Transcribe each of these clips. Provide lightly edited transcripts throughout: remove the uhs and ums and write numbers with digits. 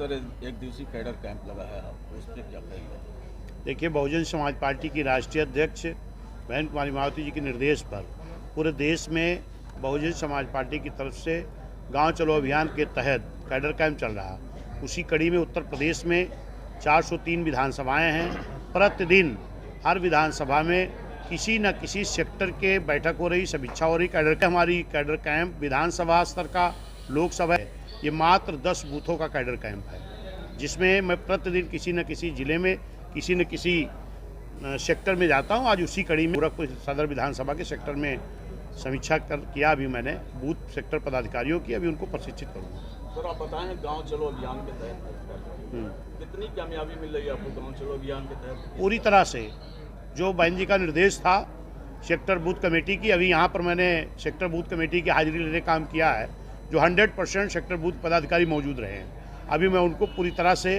Sir एक दिवसीय cadre camp लगा है, आप उस पर क्या कहेंगे? देखिए, बहुजन समाज पार्टी की राष्ट्रीय अध्यक्ष बहन कुमारी मायावती जी के निर्देश पर पूरे देश में बहुजन समाज पार्टी की तरफ से गांव चलो अभियान के तहत कैडर कैंप चल रहा। उसी कड़ी में उत्तर प्रदेश में 403 विधानसभाएं हैं। प्रतिदिन हर विधानसभा में किसी न किसी सेक्टर के बैठक हो रही, समीक्षा हो रही। हमारी कैडर कैंप विधानसभा स्तर का, लोकसभा है, ये मात्र 10 बूथों का कैडर कैंप है, जिसमें मैं प्रतिदिन किसी न किसी जिले में किसी न किसी सेक्टर में जाता हूं। आज उसी कड़ी में गोरखपुर सदर विधानसभा के सेक्टर में समीक्षा किया। अभी मैंने बूथ सेक्टर पदाधिकारियों की, अभी उनको प्रशिक्षित करूँगा। सर, आप बताएं, गांव चलो अभियान के तहत कितनी कामयाबी मिल रही है आपको गांव चलो अभियान के तहत? पूरी तरह से जो बहन जी का निर्देश था सेक्टर बूथ कमेटी की, अभी यहाँ पर मैंने सेक्टर बूथ कमेटी की हाजिरी लेने काम किया है, जो 100% सेक्टर बूथ पदाधिकारी मौजूद रहे हैं। अभी मैं उनको पूरी तरह से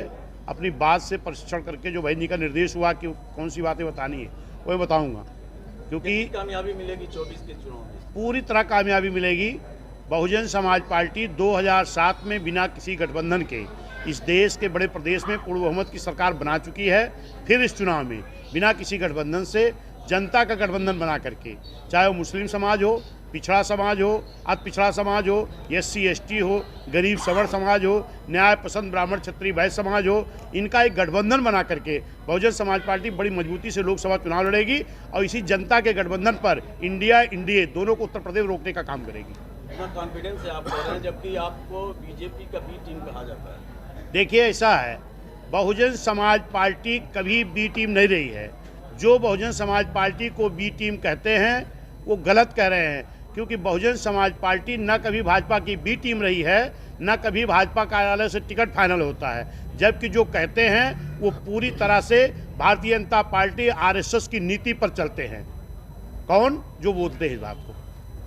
अपनी बात से परीक्षण करके जो बहन जी का निर्देश हुआ कि कौन सी बातें बतानी है वो बताऊंगा, क्योंकि कामयाबी मिलेगी 24 के चुनाव में? पूरी तरह कामयाबी मिलेगी। बहुजन समाज पार्टी 2007 में बिना किसी गठबंधन के इस देश के बड़े प्रदेश में पूर्ण बहुमत की सरकार बना चुकी है। फिर इस चुनाव में बिना किसी गठबंधन से जनता का गठबंधन बना करके, चाहे वो मुस्लिम समाज हो, पिछड़ा समाज हो, अति पिछड़ा समाज हो, SC ST हो, गरीब सवर्ण समाज हो, न्याय पसंद ब्राह्मण क्षत्रिय वैश्य समाज हो, इनका एक गठबंधन बना करके बहुजन समाज पार्टी बड़ी मजबूती से लोकसभा चुनाव लड़ेगी और इसी जनता के गठबंधन पर इंडिया NDA दोनों को उत्तर प्रदेश रोकने का काम करेगी। इतना कॉन्फिडेंस है आप कह रहे हैं, जबकि आपको बीजेपी का बी टीम कहा जाता है। देखिए, ऐसा है, बहुजन समाज पार्टी कभी बी टीम नहीं रही है। जो बहुजन समाज पार्टी को बी टीम कहते हैं वो गलत कह रहे हैं, क्योंकि बहुजन समाज पार्टी न कभी भाजपा की बी टीम रही है, न कभी भाजपा कार्यालय से टिकट फाइनल होता है। जबकि जो कहते हैं वो पूरी तरह से भारतीय जनता पार्टी RSS की नीति पर चलते हैं। कौन? जो बोलते हैं इस बात को।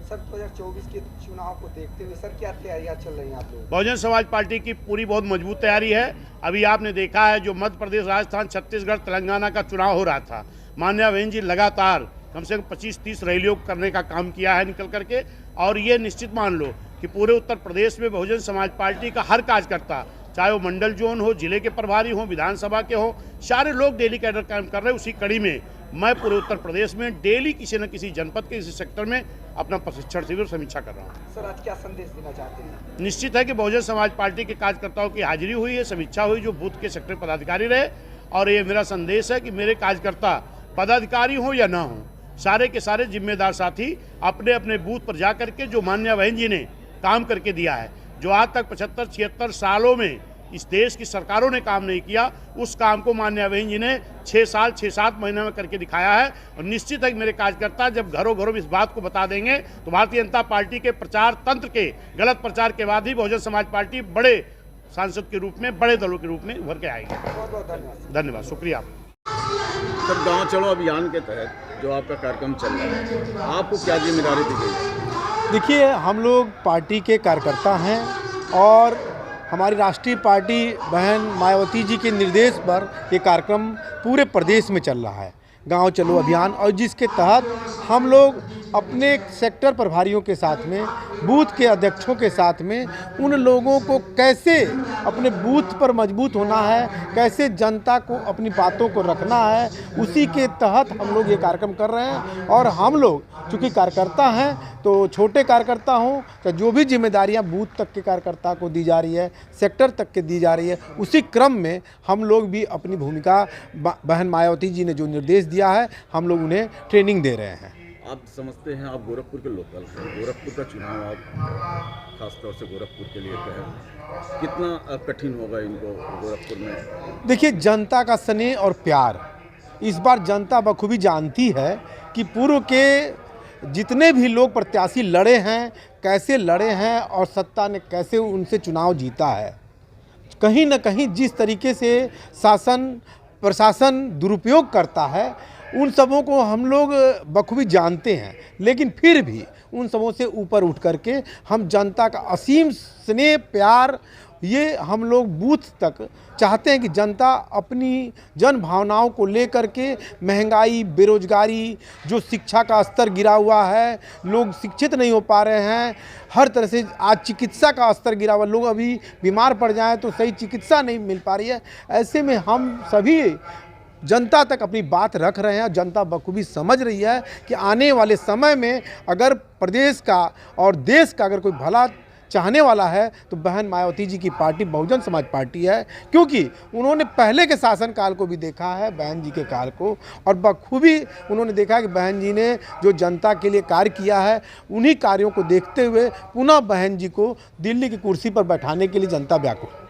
सर, 2024 के चुनाव को देखते हुए सर क्या तैयारियां चल रही हैं आप लोगों? बहुजन समाज पार्टी की पूरी बहुत मजबूत तैयारी है। अभी आपने देखा है जो मध्य प्रदेश, राजस्थान, छत्तीसगढ़, तेलंगाना का चुनाव हो रहा था, माननीय बहन जी लगातार कम से कम 25-30 रैलियों करने का काम किया है निकल करके। और ये निश्चित मान लो कि पूरे उत्तर प्रदेश में बहुजन समाज पार्टी का हर कार्यकर्ता, चाहे वो मंडल जोन हो, जिले के प्रभारी हो, विधानसभा के हो, सारे लोग डेली कैडर कैंप कर रहे हैं। उसी कड़ी में मैं पूरे उत्तर प्रदेश में डेली किसी न किसी जनपद के किसी सेक्टर में अपना प्रशिक्षण शिविर समीक्षा कर रहा हूँ। सर, आज क्या संदेश देना चाहते हैं? निश्चित है कि बहुजन समाज पार्टी के कार्यकर्ताओं की हाजिरी हुई है, समीक्षा हुई, जो बूथ के सेक्टर पदाधिकारी रहे। और ये मेरा संदेश है कि मेरे कार्यकर्ता पदाधिकारी हों या ना हों, सारे के सारे जिम्मेदार साथी अपने अपने बूथ पर जा करके जो माननीय बहन जी ने काम करके दिया है, जो आज तक 75-76 सालों में इस देश की सरकारों ने काम नहीं किया, उस काम को माननीय बहन जी ने 6 साल 6-7 महीने में करके दिखाया है। और निश्चित है कि मेरे कार्यकर्ता जब घरों घरों इस बात को बता देंगे तो भारतीय जनता पार्टी के प्रचार तंत्र के गलत प्रचार के बाद ही बहुजन समाज पार्टी बड़े सांसद के रूप में, बड़े दलों के रूप में उभर के आएगी। बहुत बहुत धन्यवाद। धन्यवाद, शुक्रिया। सर, गांव चलो अभियान के तहत जो आपका कार्यक्रम चल रहा है, आपको क्या जिम्मेदारी दी गई? देखिए, हम लोग पार्टी के कार्यकर्ता हैं और हमारी राष्ट्रीय पार्टी बहन मायावती जी के निर्देश पर ये कार्यक्रम पूरे प्रदेश में चल रहा है, गांव चलो अभियान, और जिसके तहत हम लोग अपने सेक्टर प्रभारियों के साथ में, बूथ के अध्यक्षों के साथ में उन लोगों को कैसे अपने बूथ पर मजबूत होना है, कैसे जनता को अपनी बातों को रखना है, उसी के तहत हम लोग ये कार्यक्रम कर रहे हैं। और हम लोग चूँकि कार्यकर्ता हैं, तो छोटे कार्यकर्ता हों तो जो भी जिम्मेदारियां बूथ तक के कार्यकर्ता को दी जा रही है, सेक्टर तक के दी जा रही है, उसी क्रम में हम लोग भी अपनी भूमिका बहन मायावती जी ने जो निर्देश दिया है, हम लोग उन्हें ट्रेनिंग दे रहे हैं। आप समझते हैं, आप गोरखपुर के लोकल हैं, गोरखपुर का चुनाव आप खासतौर से गोरखपुर के लिए कहें, कितना कठिन होगा इनको गोरखपुर में? देखिए, जनता का स्नेह और प्यार इस बार जनता बखूबी जानती है कि पूर्व के जितने भी लोग प्रत्याशी लड़े हैं, कैसे लड़े हैं और सत्ता ने कैसे उनसे चुनाव जीता है। कहीं न कहीं जिस तरीके से शासन प्रशासन दुरुपयोग करता है, उन सबों को हम लोग बखूबी जानते हैं, लेकिन फिर भी उन सबों से ऊपर उठ करके हम जनता का असीम स्नेह, प्यार ये हम लोग बूथ तक चाहते हैं कि जनता अपनी जन भावनाओं को लेकर के महंगाई, बेरोजगारी, जो शिक्षा का स्तर गिरा हुआ है, लोग शिक्षित नहीं हो पा रहे हैं, हर तरह से आज चिकित्सा का स्तर गिरा हुआ, लोग अभी बीमार पड़ जाएं तो सही चिकित्सा नहीं मिल पा रही है। ऐसे में हम सभी जनता तक अपनी बात रख रहे हैं। जनता बखूबी समझ रही है कि आने वाले समय में अगर प्रदेश का और देश का अगर कोई भला चाहने वाला है तो बहन मायावती जी की पार्टी बहुजन समाज पार्टी है, क्योंकि उन्होंने पहले के शासनकाल को भी देखा है, बहन जी के काल को, और बखूबी उन्होंने देखा कि बहन जी ने जो जनता के लिए कार्य किया है, उन्हीं कार्यों को देखते हुए पुनः बहन जी को दिल्ली की कुर्सी पर बैठाने के लिए जनता व्याकुल।